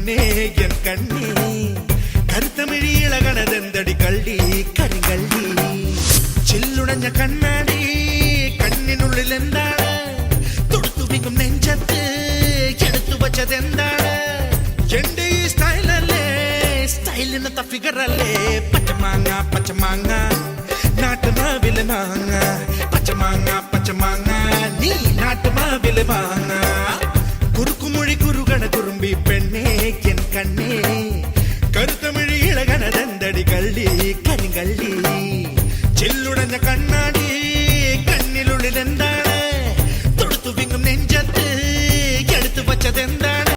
പൊന്നേ എൻ കണ്ണേ കരുത്തമിഴിയിളകണതെന്തടി കള്ളി കരിങ്കള്ളി ചില്ലുടഞ്ഞ കണ്ണാടി കണ്ണിനുള്ളിൽ എന്താണ് തൊടുത്തുവിക്കും നെഞ്ചത്ത് എടുത്തു വച്ചതെന്താണ് എന്റെ ഈ സ്റ്റൈലല്ലേ സ്റ്റൈലിനത്ത ഫിഗറല്ലേ പച്ചമാങ്ങ നാട്ടുമാവിലെ മാങ്ങ പച്ചമാങ്ങ നീ നാട്ടുമാവിലെ മാങ്ങ